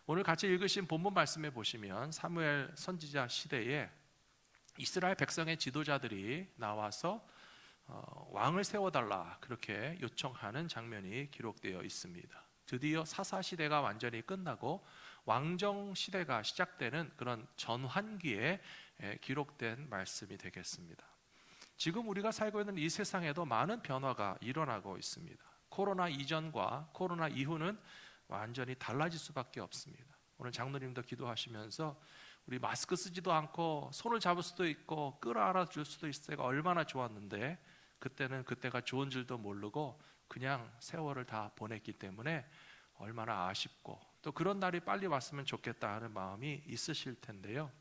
오늘 같이 읽으신 본문 말씀에 보시면 사무엘 선지자 시대에 이스라엘 백성의 지도자들이 나와서 왕을 세워달라 그렇게 요청하는 장면이 기록되어 있습니다. 드디어 사사시대가 완전히 끝나고 왕정시대가 시작되는 그런 전환기에 기록된 말씀이 되겠습니다. 지금 우리가 살고 있는 이 세상에도 많은 변화가 일어나고 있습니다. 코로나 이전과 코로나 이후는 완전히 달라질 수밖에 없습니다. 오늘 장로님도 기도하시면서 우리 마스크 쓰지도 않고 손을 잡을 수도 있고 끌어안아 줄 수도 있을 때가 얼마나 좋았는데 그때는 그때가 좋은 줄도 모르고 그냥 세월을 다 보냈기 때문에 얼마나 아쉽고 또 그런 날이 빨리 왔으면 좋겠다 하는 마음이 있으실 텐데요.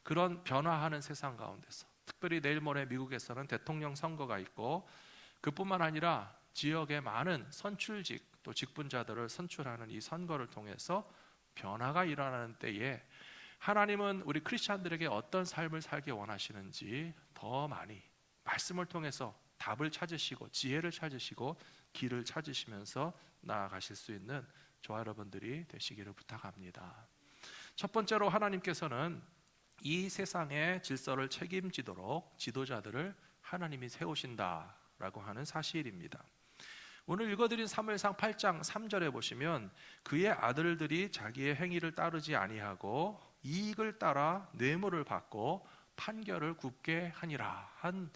그런 변화하는 세상 가운데서 특별히 내일 모레 미국에서는 대통령 선거가 있고 그뿐만 아니라 지역의 많은 선출직 또 직분자들을 선출하는 이 선거를 통해서 변화가 일어나는 때에 하나님은 우리 크리스찬들에게 어떤 삶을 살기 원하시는지 더 많이 말씀을 통해서 답을 찾으시고 지혜를 찾으시고 길을 찾으시면서 나아가실 수 있는 저와 여러분들이 되시기를 부탁합니다. 첫 번째로 하나님께서는 이 세상의 질서를 책임지도록 지도자들을 하나님이 세우신다라고 하는 사실입니다. 오늘 읽어드린 사무엘상 8장 3절에 보시면 그의 아들들이 자기의 행위를 따르지 아니하고 이익을 따라 뇌물을 받고 판결을 굽게 하니라 한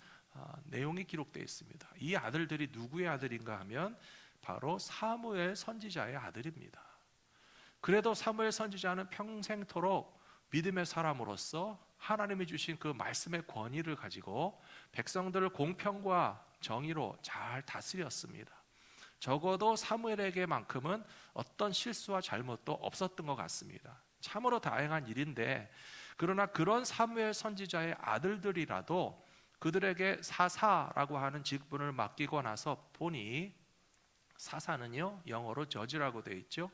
내용이 기록되어 있습니다. 이 아들들이 누구의 아들인가 하면 바로 사무엘 선지자의 아들입니다. 그래도 사무엘 선지자는 평생토록 믿음의 사람으로서 하나님이 주신 그 말씀의 권위를 가지고 백성들을 공평과 정의로 잘 다스렸습니다. 적어도 사무엘에게만큼은 어떤 실수와 잘못도 없었던 것 같습니다. 참으로 다행한 일인데 그러나 그런 사무엘 선지자의 아들들이라도 그들에게 사사라고 하는 직분을 맡기고 나서 보니 사사는요 영어로 저지라고 되어 있죠.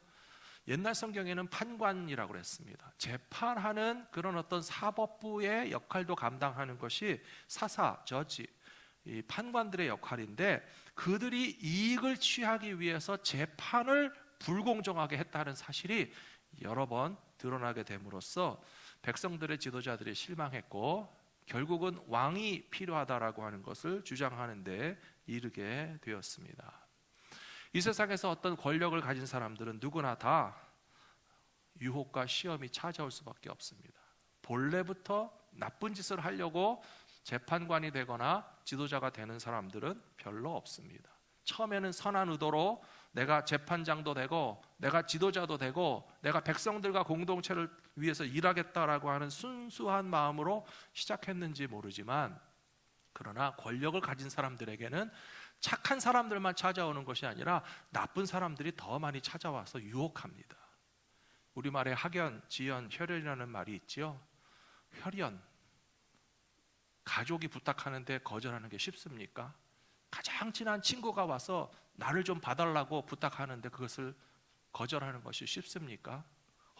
옛날 성경에는 판관이라고 했습니다. 재판하는 그런 어떤 사법부의 역할도 감당하는 것이 사사, 저지, 이 판관들의 역할인데 그들이 이익을 취하기 위해서 재판을 불공정하게 했다는 사실이 여러 번 드러나게 됨으로써 백성들의 지도자들이 실망했고 결국은 왕이 필요하다라고 하는 것을 주장하는 데 이르게 되었습니다. 이 세상에서 어떤 권력을 가진 사람들은 누구나 다 유혹과 시험이 찾아올 수밖에 없습니다. 본래부터 나쁜 짓을 하려고 재판관이 되거나 지도자가 되는 사람들은 별로 없습니다. 처음에는 선한 의도로 내가 재판장도 되고 내가 지도자도 되고 내가 백성들과 공동체를 위해서 일하겠다라고 하는 순수한 마음으로 시작했는지 모르지만 그러나 권력을 가진 사람들에게는 착한 사람들만 찾아오는 것이 아니라 나쁜 사람들이 더 많이 찾아와서 유혹합니다. 우리말에 학연, 지연, 혈연이라는 말이 있죠. 혈연, 가족이 부탁하는데 거절하는 게 쉽습니까? 가장 친한 친구가 와서 나를 좀 봐달라고 부탁하는데 그것을 거절하는 것이 쉽습니까?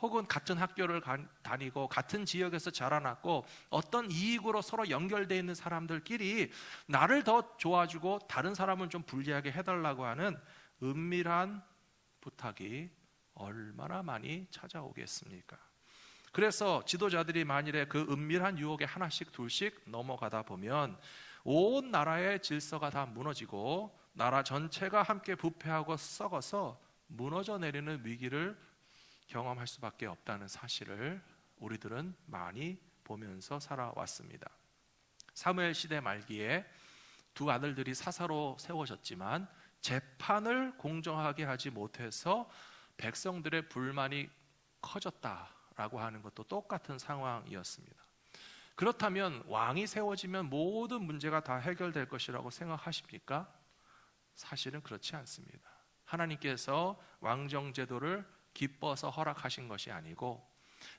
혹은 같은 학교를 다니고 같은 지역에서 자라났고 어떤 이익으로 서로 연결되어 있는 사람들끼리 나를 더 좋아주고 다른 사람은 좀 불리하게 해달라고 하는 은밀한 부탁이 얼마나 많이 찾아오겠습니까? 그래서 지도자들이 만일에 그 은밀한 유혹에 하나씩 둘씩 넘어가다 보면 온 나라의 질서가 다 무너지고 나라 전체가 함께 부패하고 썩어서 무너져 내리는 위기를 경험할 수밖에 없다는 사실을 우리들은 많이 보면서 살아왔습니다. 사무엘 시대 말기에 두 아들들이 사사로 세워졌지만 재판을 공정하게 하지 못해서 백성들의 불만이 커졌다라고 하는 것도 똑같은 상황이었습니다. 그렇다면 왕이 세워지면 모든 문제가 다 해결될 것이라고 생각하십니까? 사실은 그렇지 않습니다. 하나님께서 왕정제도를 기뻐서 허락하신 것이 아니고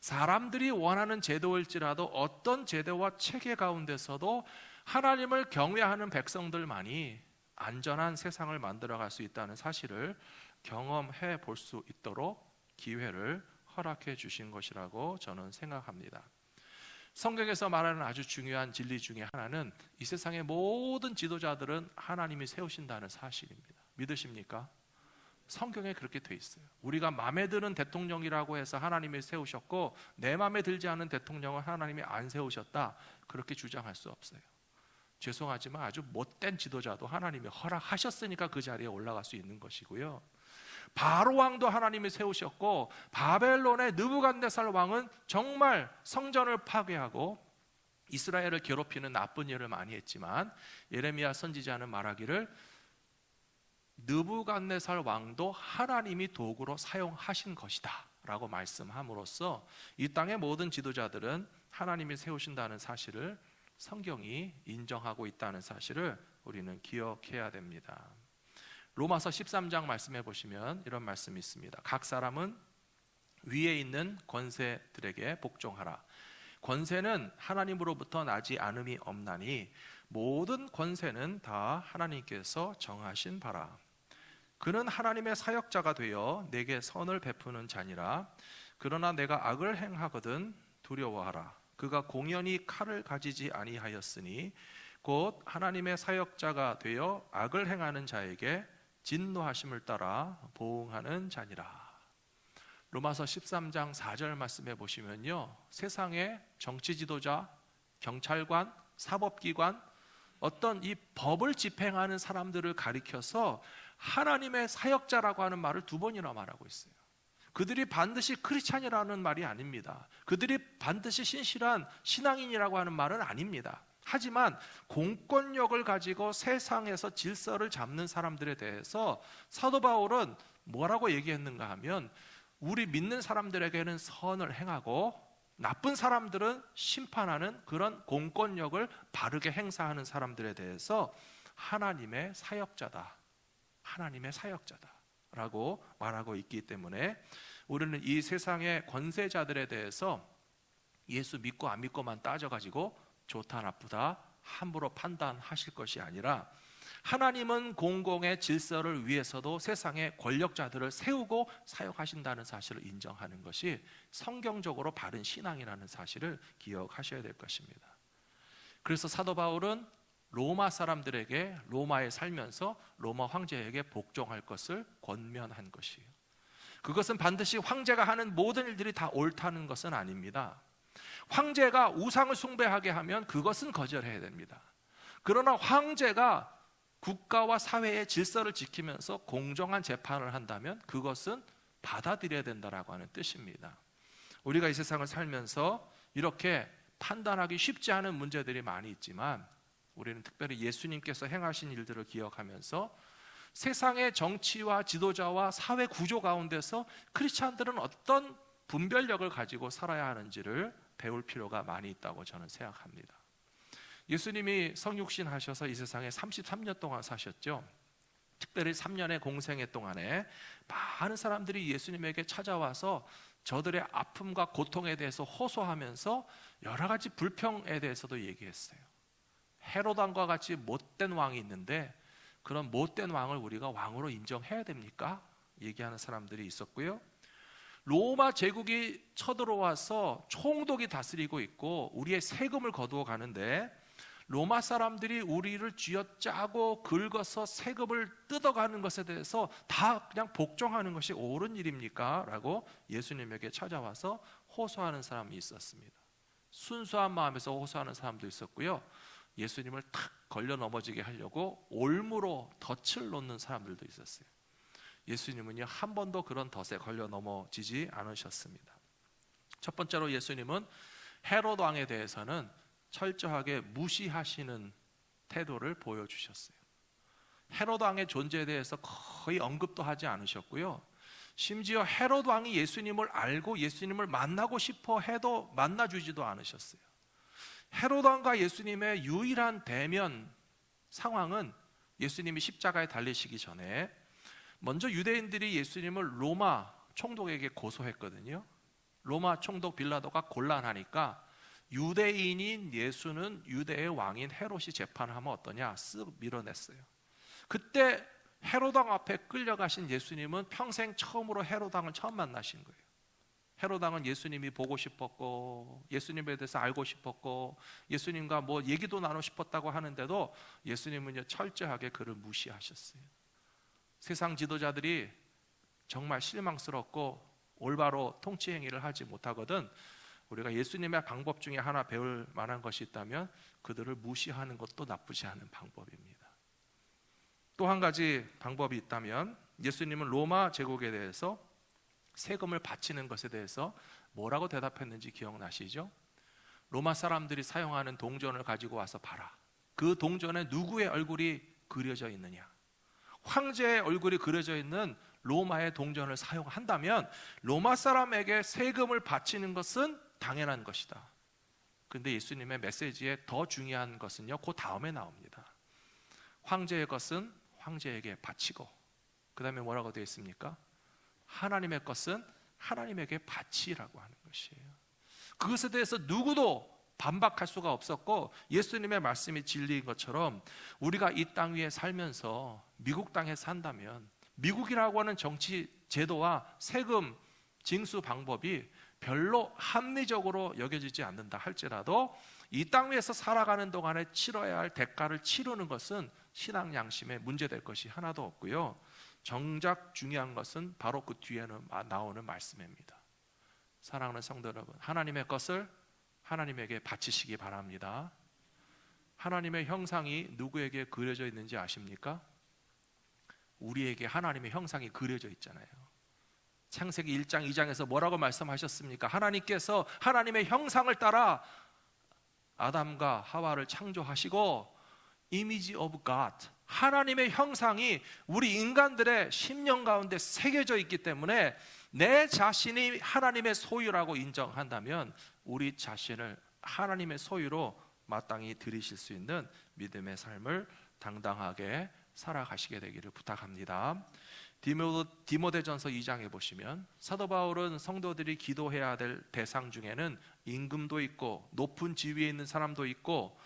사람들이 원하는 제도일지라도 어떤 제도와 체계 가운데서도 하나님을 경외하는 백성들만이 안전한 세상을 만들어갈 수 있다는 사실을 경험해 볼 수 있도록 기회를 허락해 주신 것이라고 저는 생각합니다. 성경에서 말하는 아주 중요한 진리 중에 하나는 이 세상의 모든 지도자들은 하나님이 세우신다는 사실입니다. 믿으십니까? 성경에 그렇게 돼 있어요. 우리가 마음에 드는 대통령이라고 해서 하나님이 세우셨고 내 마음에 들지 않은 대통령은 하나님이 안 세우셨다, 그렇게 주장할 수 없어요. 죄송하지만 아주 못된 지도자도 하나님이 허락하셨으니까 그 자리에 올라갈 수 있는 것이고요, 바로 왕도 하나님이 세우셨고 바벨론의 느부갓네살 왕은 정말 성전을 파괴하고 이스라엘을 괴롭히는 나쁜 일을 많이 했지만 예레미야 선지자는 말하기를 느부갓네살 왕도 하나님이 도구로 사용하신 것이다 라고 말씀함으로써 이 땅의 모든 지도자들은 하나님이 세우신다는 사실을 성경이 인정하고 있다는 사실을 우리는 기억해야 됩니다. 로마서 13장 말씀해 보시면 이런 말씀이 있습니다. 각 사람은 위에 있는 권세들에게 복종하라. 권세는 하나님으로부터 나지 않음이 없나니 모든 권세는 다 하나님께서 정하신 바라. 그는 하나님의 사역자가 되어 내게 선을 베푸는 자니라. 그러나 내가 악을 행하거든 두려워하라. 그가 공연히 칼을 가지지 아니하였으니 곧 하나님의 사역자가 되어 악을 행하는 자에게 진노하심을 따라 보응하는 자니라. 로마서 13장 4절 말씀해 보시면요, 세상의 정치 지도자, 경찰관, 사법기관, 어떤 이 법을 집행하는 사람들을 가리켜서 하나님의 사역자라고 하는 말을 2번이나 말하고 있어요. 그들이 반드시 크리스찬이라는 말이 아닙니다. 그들이 반드시 신실한 신앙인이라고 하는 말은 아닙니다. 하지만 공권력을 가지고 세상에서 질서를 잡는 사람들에 대해서 사도 바울은 뭐라고 얘기했는가 하면, 우리 믿는 사람들에게는 선을 행하고 나쁜 사람들은 심판하는 그런 공권력을 바르게 행사하는 사람들에 대해서 하나님의 사역자다, 하나님의 사역자다 라고 말하고 있기 때문에 우리는 이 세상의 권세자들에 대해서 예수 믿고 안 믿고만 따져가지고 좋다 나쁘다 함부로 판단하실 것이 아니라, 하나님은 공공의 질서를 위해서도 세상의 권력자들을 세우고 사역하신다는 사실을 인정하는 것이 성경적으로 바른 신앙이라는 사실을 기억하셔야 될 것입니다. 그래서 사도 바울은 로마 사람들에게 로마에 살면서 로마 황제에게 복종할 것을 권면한 것이에요. 그것은 반드시 황제가 하는 모든 일들이 다 옳다는 것은 아닙니다. 황제가 우상을 숭배하게 하면 그것은 거절해야 됩니다. 그러나 황제가 국가와 사회의 질서를 지키면서 공정한 재판을 한다면 그것은 받아들여야 된다라고 하는 뜻입니다. 우리가 이 세상을 살면서 이렇게 판단하기 쉽지 않은 문제들이 많이 있지만 우리는 특별히 예수님께서 행하신 일들을 기억하면서 세상의 정치와 지도자와 사회 구조 가운데서 크리스찬들은 어떤 분별력을 가지고 살아야 하는지를 배울 필요가 많이 있다고 저는 생각합니다. 예수님이 성육신 하셔서 이 세상에 33년 동안 사셨죠. 특별히 3년의 공생애 동안에 많은 사람들이 예수님에게 찾아와서 저들의 아픔과 고통에 대해서 호소하면서 여러 가지 불평에 대해서도 얘기했어요. 헤롯 왕과 같이 못된 왕이 있는데 그런 못된 왕을 우리가 왕으로 인정해야 됩니까? 얘기하는 사람들이 있었고요. 로마 제국이 쳐들어와서 총독이 다스리고 있고 우리의 세금을 거두어 가는데 로마 사람들이 우리를 쥐어짜고 긁어서 세금을 뜯어가는 것에 대해서 다 그냥 복종하는 것이 옳은 일입니까? 라고 예수님에게 찾아와서 호소하는 사람이 있었습니다. 순수한 마음에서 호소하는 사람도 있었고요, 예수님을 탁 걸려 넘어지게 하려고 올무로 덫을 놓는 사람들도 있었어요. 예수님은요, 한 번도 그런 덫에 걸려 넘어지지 않으셨습니다. 첫 번째로 예수님은 헤롯 왕에 대해서는 철저하게 무시하시는 태도를 보여주셨어요. 헤롯 왕의 존재에 대해서 거의 언급도 하지 않으셨고요, 심지어 헤롯 왕이 예수님을 알고 예수님을 만나고 싶어 해도 만나주지도 않으셨어요. 헤롯 왕과 예수님의 유일한 대면 상황은 예수님이 십자가에 달리시기 전에 먼저 유대인들이 예수님을 로마 총독에게 고소했거든요. 로마 총독 빌라도가 곤란하니까 유대인인 예수는 유대의 왕인 헤롯이 재판을 하면 어떠냐 쓱 밀어냈어요. 그때 헤롯 왕 앞에 끌려가신 예수님은 평생 처음으로 헤롯 왕을 처음 만나신 거예요. 헤롯 왕은 예수님이 보고 싶었고 예수님에 대해서 알고 싶었고 예수님과 뭐 얘기도 나누고 싶었다고 하는데도 예수님은 철저하게 그를 무시하셨어요. 세상 지도자들이 정말 실망스럽고 올바로 통치 행위를 하지 못하거든 우리가 예수님의 방법 중에 하나 배울 만한 것이 있다면 그들을 무시하는 것도 나쁘지 않은 방법입니다. 또 한 가지 방법이 있다면 예수님은 로마 제국에 대해서 세금을 바치는 것에 대해서 뭐라고 대답했는지 기억나시죠? 로마 사람들이 사용하는 동전을 가지고 와서 봐라. 그 동전에 누구의 얼굴이 그려져 있느냐? 황제의 얼굴이 그려져 있는 로마의 동전을 사용한다면 로마 사람에게 세금을 바치는 것은 당연한 것이다. 그런데 예수님의 메시지에 더 중요한 것은요, 그 다음에 나옵니다. 황제의 것은 황제에게 바치고, 그 다음에 뭐라고 되어 있습니까? 하나님의 것은 하나님에게 바치라고 하는 것이에요. 그것에 대해서 누구도 반박할 수가 없었고, 예수님의 말씀이 진리인 것처럼 우리가 이 땅 위에 살면서 미국 땅에 산다면 미국이라고 하는 정치 제도와 세금 징수 방법이 별로 합리적으로 여겨지지 않는다 할지라도 이 땅 위에서 살아가는 동안에 치러야 할 대가를 치르는 것은 신앙 양심에 문제될 것이 하나도 없고요. 정작 중요한 것은 바로 그 뒤에는 나오는 말씀입니다. 사랑하는 성도 여러분, 하나님의 것을 하나님에게 바치시기 바랍니다. 하나님의 형상이 누구에게 그려져 있는지 아십니까? 우리에게 하나님의 형상이 그려져 있잖아요. 창세기 1장 2장에서 뭐라고 말씀하셨습니까? 하나님께서 하나님의 형상을 따라 아담과 하와를 창조하시고 Image of God, 하나님의 형상이 우리 인간들의 심령 가운데 새겨져 있기 때문에 내 자신이 하나님의 소유라고 인정한다면 우리 자신을 하나님의 소유로 마땅히 드리실 수 있는 믿음의 삶을 당당하게 살아가시게 되기를 부탁합니다. 디모데전서 2장에 보시면 사도 바울은 성도들이 기도해야 될 대상 중에는 임금도 있고 높은 지위에 있는 사람도 있고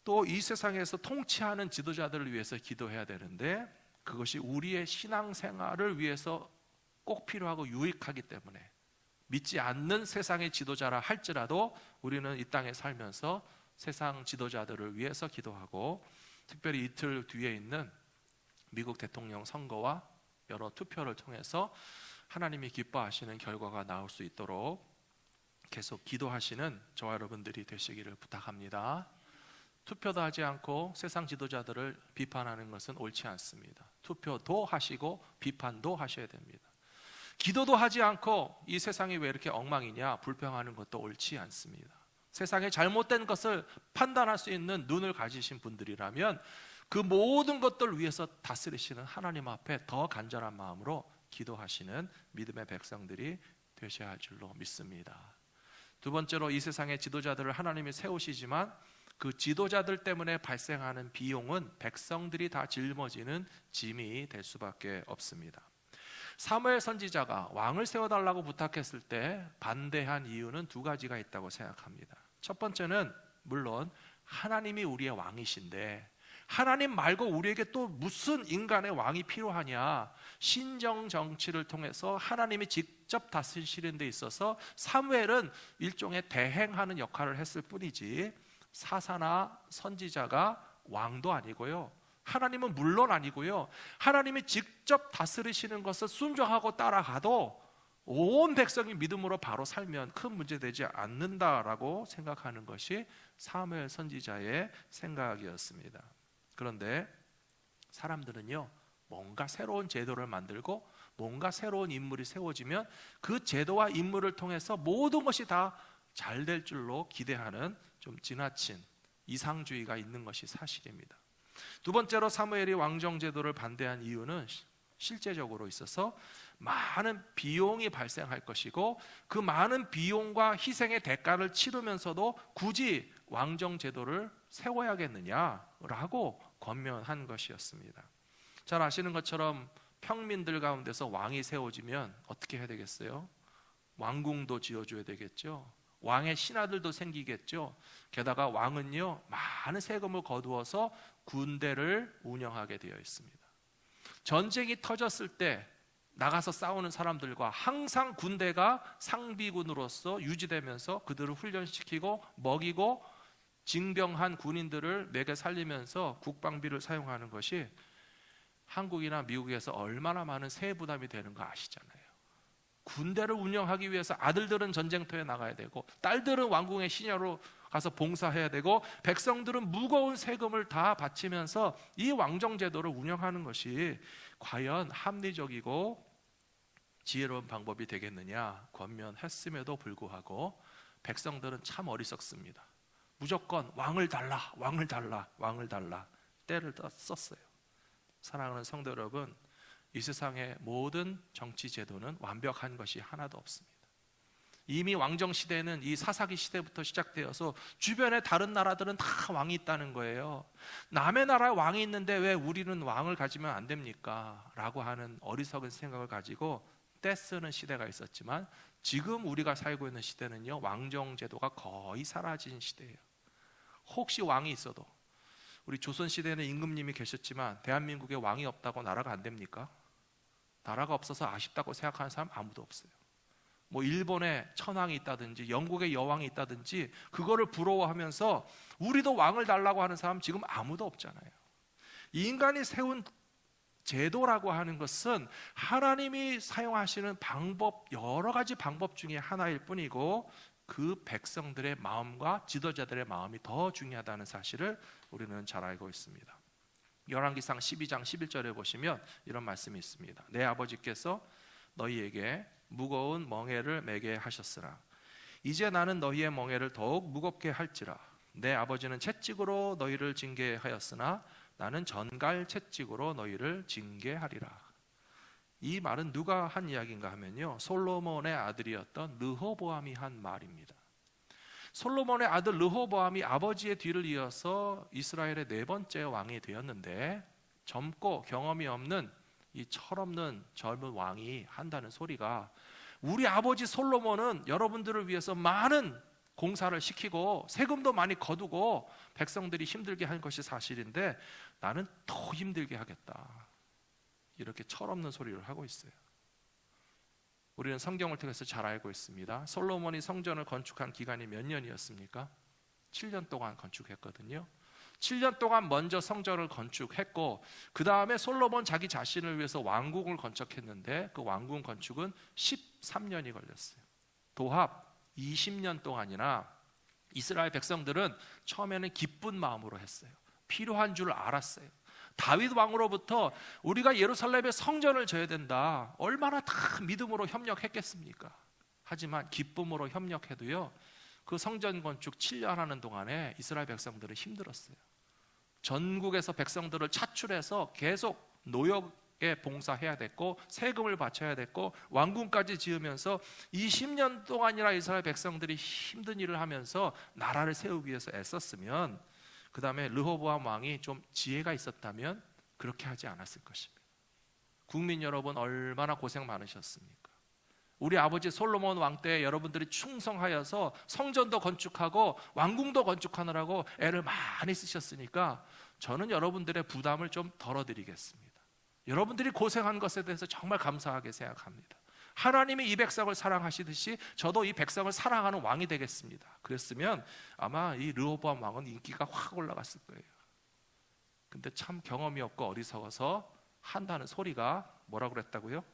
또 이 세상에서 통치하는 지도자들을 위해서 기도해야 되는데 그것이 우리의 신앙생활을 위해서 꼭 필요하고 유익하기 때문에 믿지 않는 세상의 지도자라 할지라도 우리는 이 땅에 살면서 세상 지도자들을 위해서 기도하고 특별히 이틀 뒤에 있는 미국 대통령 선거와 여러 투표를 통해서 하나님이 기뻐하시는 결과가 나올 수 있도록 계속 기도하시는 저와 여러분들이 되시기를 부탁합니다. 투표도 하지 않고 세상 지도자들을 비판하는 것은 옳지 않습니다. 투표도 하시고 비판도 하셔야 됩니다. 기도도 하지 않고 이 세상이 왜 이렇게 엉망이냐 불평하는 것도 옳지 않습니다. 세상에 잘못된 것을 판단할 수 있는 눈을 가지신 분들이라면 그 모든 것들을 위해서 다스리시는 하나님 앞에 더 간절한 마음으로 기도하시는 믿음의 백성들이 되셔야 할 줄로 믿습니다. 두 번째로 이 세상의 지도자들을 하나님이 세우시지만 그 지도자들 때문에 발생하는 비용은 백성들이 다 짊어지는 짐이 될 수밖에 없습니다. 사무엘 선지자가 왕을 세워달라고 부탁했을 때 반대한 이유는 두 가지가 있다고 생각합니다. 첫 번째는 물론 하나님이 우리의 왕이신데 하나님 말고 우리에게 또 무슨 인간의 왕이 필요하냐, 신정 정치를 통해서 하나님이 직접 다스리시는 데 있어서 사무엘은 일종의 대행하는 역할을 했을 뿐이지 사사나 선지자가 왕도 아니고요, 하나님은 물론 아니고요, 하나님이 직접 다스리시는 것을 순종하고 따라가도 온 백성이 믿음으로 바로 살면 큰 문제되지 않는다라고 생각하는 것이 사무엘 선지자의 생각이었습니다. 그런데 사람들은요, 뭔가 새로운 제도를 만들고 뭔가 새로운 인물이 세워지면 그 제도와 인물을 통해서 모든 것이 다 잘 될 줄로 기대하는 좀 지나친 이상주의가 있는 것이 사실입니다. 두 번째로 사무엘이 왕정 제도를 반대한 이유는 실제적으로 있어서 많은 비용이 발생할 것이고 그 많은 비용과 희생의 대가를 치르면서도 굳이 왕정 제도를 세워야겠느냐라고 권면한 것이었습니다. 잘 아시는 것처럼 평민들 가운데서 왕이 세워지면 어떻게 해야 되겠어요? 왕궁도 지어줘야 되겠죠. 왕의 신하들도 생기겠죠. 게다가 왕은요, 많은 세금을 거두어서 군대를 운영하게 되어 있습니다. 전쟁이 터졌을 때 나가서 싸우는 사람들과 항상 군대가 상비군으로서 유지되면서 그들을 훈련시키고 먹이고 징병한 군인들을 먹여 살리면서 국방비를 사용하는 것이 한국이나 미국에서 얼마나 많은 세해 부담이 되는 거 아시잖아요. 군대를 운영하기 위해서 아들들은 전쟁터에 나가야 되고 딸들은 왕궁의 시녀로 가서 봉사해야 되고 백성들은 무거운 세금을 다 바치면서 이 왕정제도를 운영하는 것이 과연 합리적이고 지혜로운 방법이 되겠느냐 권면했음에도 불구하고 백성들은 참 어리석습니다. 무조건 왕을 달라, 왕을 달라, 왕을 달라 때를 썼어요. 사랑하는 성도 여러분, 이 세상의 모든 정치 제도는 완벽한 것이 하나도 없습니다. 이미 왕정 시대는 이 사사기 시대부터 시작되어서 주변에 다른 나라들은 다 왕이 있다는 거예요. 남의 나라에 왕이 있는데 왜 우리는 왕을 가지면 안 됩니까? 라고 하는 어리석은 생각을 가지고 떼쓰는 시대가 있었지만 지금 우리가 살고 있는 시대는요, 왕정 제도가 거의 사라진 시대예요. 혹시 왕이 있어도, 우리 조선시대에는 임금님이 계셨지만 대한민국에 왕이 없다고 나라가 안 됩니까? 나라가 없어서 아쉽다고 생각하는 사람 아무도 없어요. 뭐 일본에 천황이 있다든지 영국에 여왕이 있다든지 그거를 부러워하면서 우리도 왕을 달라고 하는 사람 지금 아무도 없잖아요. 이 인간이 세운 제도라고 하는 것은 하나님이 사용하시는 방법, 여러 가지 방법 중에 하나일 뿐이고 그 백성들의 마음과 지도자들의 마음이 더 중요하다는 사실을 우리는 잘 알고 있습니다. 열왕기상 12장 11절에 보시면 이런 말씀이 있습니다. 내 아버지께서 너희에게 무거운 멍에를 매게 하셨으나 이제 나는 너희의 멍에를 더욱 무겁게 할지라. 내 아버지는 채찍으로 너희를 징계하였으나 나는 전갈 채찍으로 너희를 징계하리라. 이 말은 누가 한 이야기인가 하면요, 솔로몬의 아들이었던 르호보암이 한 말입니다. 솔로몬의 아들 르호보암이 아버지의 뒤를 이어서 이스라엘의 네 번째 왕이 되었는데 젊고 경험이 없는 이 철없는 젊은 왕이 한다는 소리가, 우리 아버지 솔로몬은 여러분들을 위해서 많은 공사를 시키고 세금도 많이 거두고 백성들이 힘들게 한 것이 사실인데 나는 더 힘들게 하겠다, 이렇게 철없는 소리를 하고 있어요. 우리는 성경을 통해서 잘 알고 있습니다. 솔로몬이 성전을 건축한 기간이 몇 년이었습니까? 7년 동안 건축했거든요. 7년 동안 먼저 성전을 건축했고 그 다음에 솔로몬 자기 자신을 위해서 왕궁을 건축했는데 그 왕궁 건축은 13년이 걸렸어요. 도합 20년 동안이나 이스라엘 백성들은 처음에는 기쁜 마음으로 했어요. 필요한 줄 알았어요. 다윗 왕으로부터 우리가 예루살렘에 성전을 져야 된다, 얼마나 다 믿음으로 협력했겠습니까? 하지만 기쁨으로 협력해도요, 그 성전 건축 7년 하는 동안에 이스라엘 백성들은 힘들었어요. 전국에서 백성들을 차출해서 계속 노역에 봉사해야 됐고 세금을 바쳐야 됐고 왕궁까지 지으면서 20년 동안이나 이스라엘 백성들이 힘든 일을 하면서 나라를 세우기 위해서 애썼으면, 그 다음에 르호보암 왕이 좀 지혜가 있었다면 그렇게 하지 않았을 것입니다. 국민 여러분, 얼마나 고생 많으셨습니까? 우리 아버지 솔로몬 왕 때 여러분들이 충성하여서 성전도 건축하고 왕궁도 건축하느라고 애를 많이 쓰셨으니까 저는 여러분들의 부담을 좀 덜어드리겠습니다. 여러분들이 고생한 것에 대해서 정말 감사하게 생각합니다. 하나님이 이 백성을 사랑하시듯이 저도 이 백성을 사랑하는 왕이 되겠습니다. 그랬으면 아마 이 르호보암 왕은 인기가 확 올라갔을 거예요. 근데 참 경험이 없고 어리석어서 한다는 소리가 뭐라고 그랬다고요?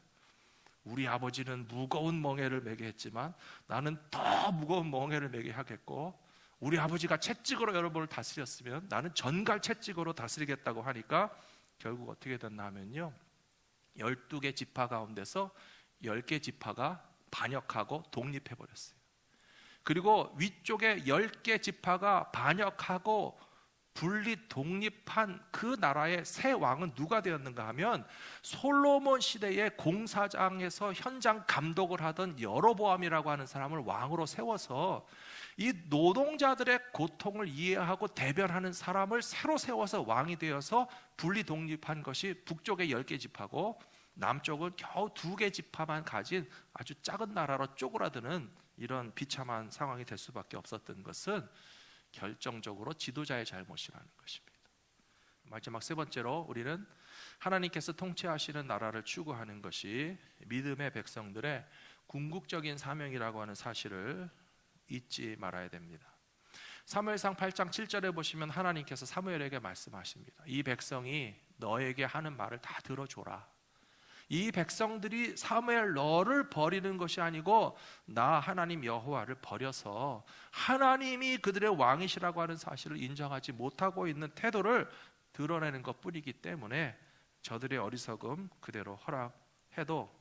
우리 아버지는 무거운 멍에를 매게 했지만 나는 더 무거운 멍에를 매게 하겠고, 우리 아버지가 채찍으로 여러분을 다스렸으면 나는 전갈 채찍으로 다스리겠다고 하니까 결국 어떻게 됐나 하면요, 12개 지파 가운데서 10개 지파가 반역하고 독립해버렸어요. 그리고 위쪽에 10개 지파가 반역하고 분리 독립한 그 나라의 새 왕은 누가 되었는가 하면 솔로몬 시대의 공사장에서 현장 감독을 하던 여로보암이라고 하는 사람을 왕으로 세워서 이 노동자들의 고통을 이해하고 대변하는 사람을 새로 세워서 왕이 되어서 분리 독립한 것이 북쪽의 10개 지파고 남쪽은 겨우 2개 지파만 가진 아주 작은 나라로 쪼그라드는 이런 비참한 상황이 될 수밖에 없었던 것은 결정적으로 지도자의 잘못이라는 것입니다. 마지막 세 번째로 우리는 하나님께서 통치하시는 나라를 추구하는 것이 믿음의 백성들의 궁극적인 사명이라고 하는 사실을 잊지 말아야 됩니다. 사무엘상 8장 7절에 보시면 하나님께서 사무엘에게 말씀하십니다. 이 백성이 너에게 하는 말을 다 들어줘라. 이 백성들이 사무엘 너를 버리는 것이 아니고 나 하나님 여호와를 버려서 하나님이 그들의 왕이시라고 하는 사실을 인정하지 못하고 있는 태도를 드러내는 것뿐이기 때문에 저들의 어리석음 그대로 허락해도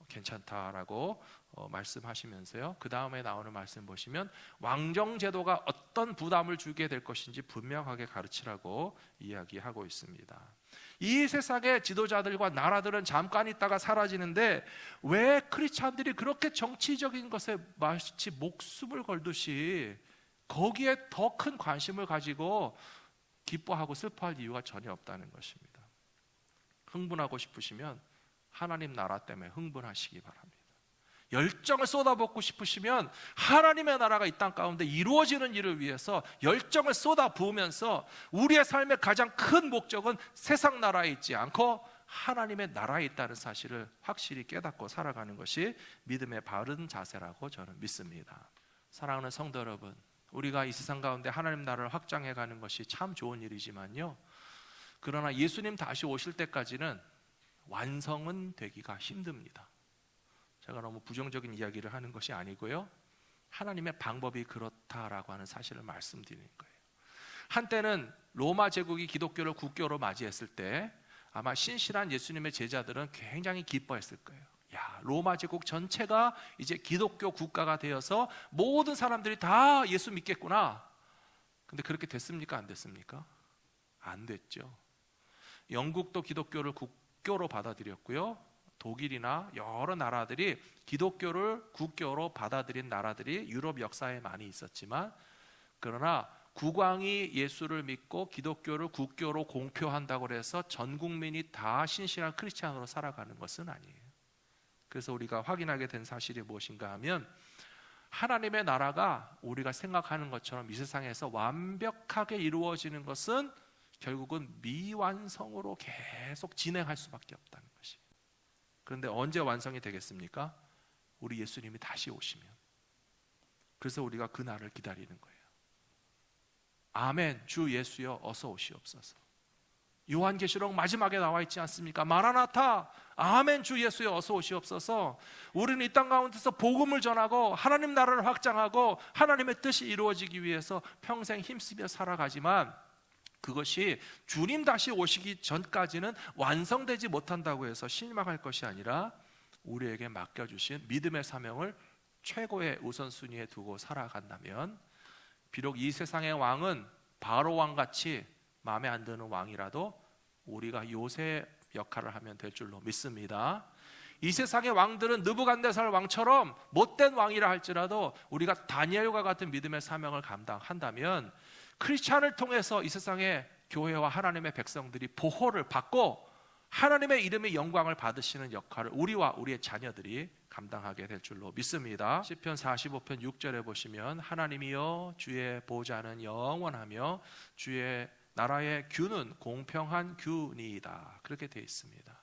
괜찮다라고 말씀하시면서요, 그 다음에 나오는 말씀 보시면 왕정제도가 어떤 부담을 주게 될 것인지 분명하게 가르치라고 이야기하고 있습니다. 이 세상의 지도자들과 나라들은 잠깐 있다가 사라지는데 왜 크리스찬들이 그렇게 정치적인 것에 마치 목숨을 걸듯이 거기에 더 큰 관심을 가지고 기뻐하고 슬퍼할 이유가 전혀 없다는 것입니다. 흥분하고 싶으시면 하나님 나라 때문에 흥분하시기 바랍니다. 열정을 쏟아붓고 싶으시면 하나님의 나라가 이 땅 가운데 이루어지는 일을 위해서 열정을 쏟아부으면서 우리의 삶의 가장 큰 목적은 세상 나라에 있지 않고 하나님의 나라에 있다는 사실을 확실히 깨닫고 살아가는 것이 믿음의 바른 자세라고 저는 믿습니다. 사랑하는 성도 여러분, 우리가 이 세상 가운데 하나님 나라를 확장해가는 것이 참 좋은 일이지만요, 그러나 예수님 다시 오실 때까지는 완성은 되기가 힘듭니다. 제가 너무 부정적인 이야기를 하는 것이 아니고요, 하나님의 방법이 그렇다라고 하는 사실을 말씀드리는 거예요. 한때는 로마 제국이 기독교를 국교로 맞이했을 때 아마 신실한 예수님의 제자들은 굉장히 기뻐했을 거예요. 야, 로마 제국 전체가 이제 기독교 국가가 되어서 모든 사람들이 다 예수 믿겠구나. 근데 그렇게 됐습니까? 안 됐습니까? 안 됐죠. 영국도 기독교를 국교로 받아들였고요, 독일이나 여러 나라들이 기독교를 국교로 받아들인 나라들이 유럽 역사에 많이 있었지만, 그러나 국왕이 예수를 믿고 기독교를 국교로 공표한다고 해서 전 국민이 다 신실한 크리스찬으로 살아가는 것은 아니에요. 그래서 우리가 확인하게 된 사실이 무엇인가 하면, 하나님의 나라가 우리가 생각하는 것처럼 이 세상에서 완벽하게 이루어지는 것은 결국은 미완성으로 계속 진행할 수밖에 없다는 것이에요. 그런데 언제 완성이 되겠습니까? 우리 예수님이 다시 오시면. 그래서 우리가 그 날을 기다리는 거예요. 아멘, 주 예수여 어서 오시옵소서. 요한계시록 마지막에 나와 있지 않습니까? 마라나타, 아멘, 주 예수여 어서 오시옵소서. 우리는 이 땅 가운데서 복음을 전하고 하나님 나라를 확장하고 하나님의 뜻이 이루어지기 위해서 평생 힘쓰며 살아가지만, 그것이 주님 다시 오시기 전까지는 완성되지 못한다고 해서 실망할 것이 아니라 우리에게 맡겨주신 믿음의 사명을 최고의 우선순위에 두고 살아간다면, 비록 이 세상의 왕은 바로 왕같이 마음에 안 드는 왕이라도 우리가 요새 역할을 하면 될 줄로 믿습니다. 이 세상의 왕들은 느부갓네살 왕처럼 못된 왕이라 할지라도 우리가 다니엘과 같은 믿음의 사명을 감당한다면 크리스찬을 통해서 이 세상의 교회와 하나님의 백성들이 보호를 받고 하나님의 이름의 영광을 받으시는 역할을 우리와 우리의 자녀들이 감당하게 될 줄로 믿습니다. 시편 45편 6절에 보시면 하나님이여 주의 보좌는 영원하며 주의 나라의 규는 공평한 규니이다, 그렇게 되어 있습니다.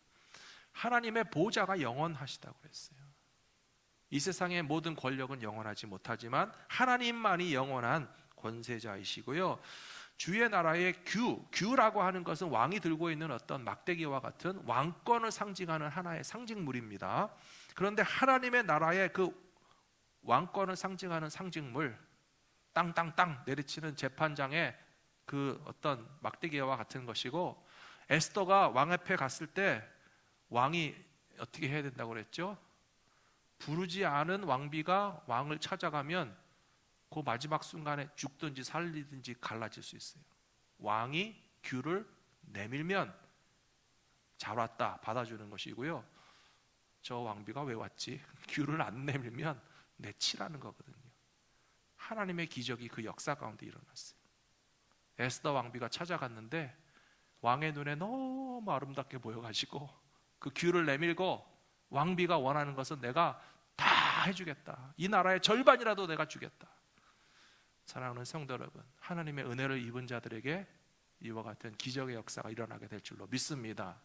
하나님의 보좌가 영원하시다고 했어요. 이 세상의 모든 권력은 영원하지 못하지만 하나님만이 영원한 권세자이시고요, 주의 나라의 규라고 하는 것은 왕이 들고 있는 어떤 막대기와 같은 왕권을 상징하는 하나의 상징물입니다. 그런데 하나님의 나라의 그 왕권을 상징하는 상징물, 땅땅땅 내리치는 재판장의 그 어떤 막대기와 같은 것이고, 에스더가 왕 앞에 갔을 때 왕이 어떻게 해야 된다고 그랬죠? 부르지 않은 왕비가 왕을 찾아가면 그 마지막 순간에 죽든지 살리든지 갈라질 수 있어요. 왕이 규를 내밀면 잘 왔다 받아주는 것이고요, 저 왕비가 왜 왔지? 규를 안 내밀면 내치라는 거거든요. 하나님의 기적이 그 역사 가운데 일어났어요. 에스더 왕비가 찾아갔는데 왕의 눈에 너무 아름답게 보여가지고 그 규를 내밀고, 왕비가 원하는 것은 내가 다 해주겠다, 이 나라의 절반이라도 내가 주겠다. 사랑하는 성도 여러분, 하나님의 은혜를 입은 자들에게 이와 같은 기적의 역사가 일어나게 될 줄로 믿습니다.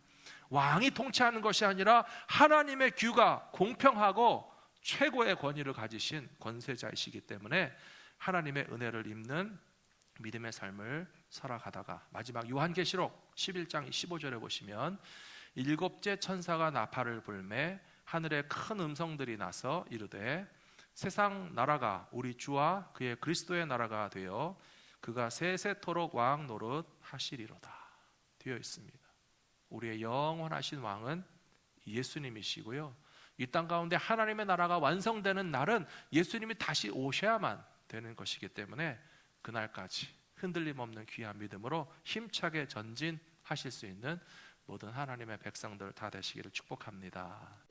왕이 통치하는 것이 아니라 하나님의 규가 공평하고 최고의 권위를 가지신 권세자이시기 때문에 하나님의 은혜를 입는 믿음의 삶을 살아가다가 마지막 요한계시록 11장 15절에 보시면 일곱째 천사가 나팔을 불매 하늘에 큰 음성들이 나서 이르되 세상 나라가 우리 주와 그의 그리스도의 나라가 되어 그가 세세토록 왕 노릇 하시리로다 되어 있습니다. 우리의 영원하신 왕은 예수님이시고요, 이 땅 가운데 하나님의 나라가 완성되는 날은 예수님이 다시 오셔야만 되는 것이기 때문에 그날까지 흔들림 없는 귀한 믿음으로 힘차게 전진하실 수 있는 모든 하나님의 백성들 다 되시기를 축복합니다.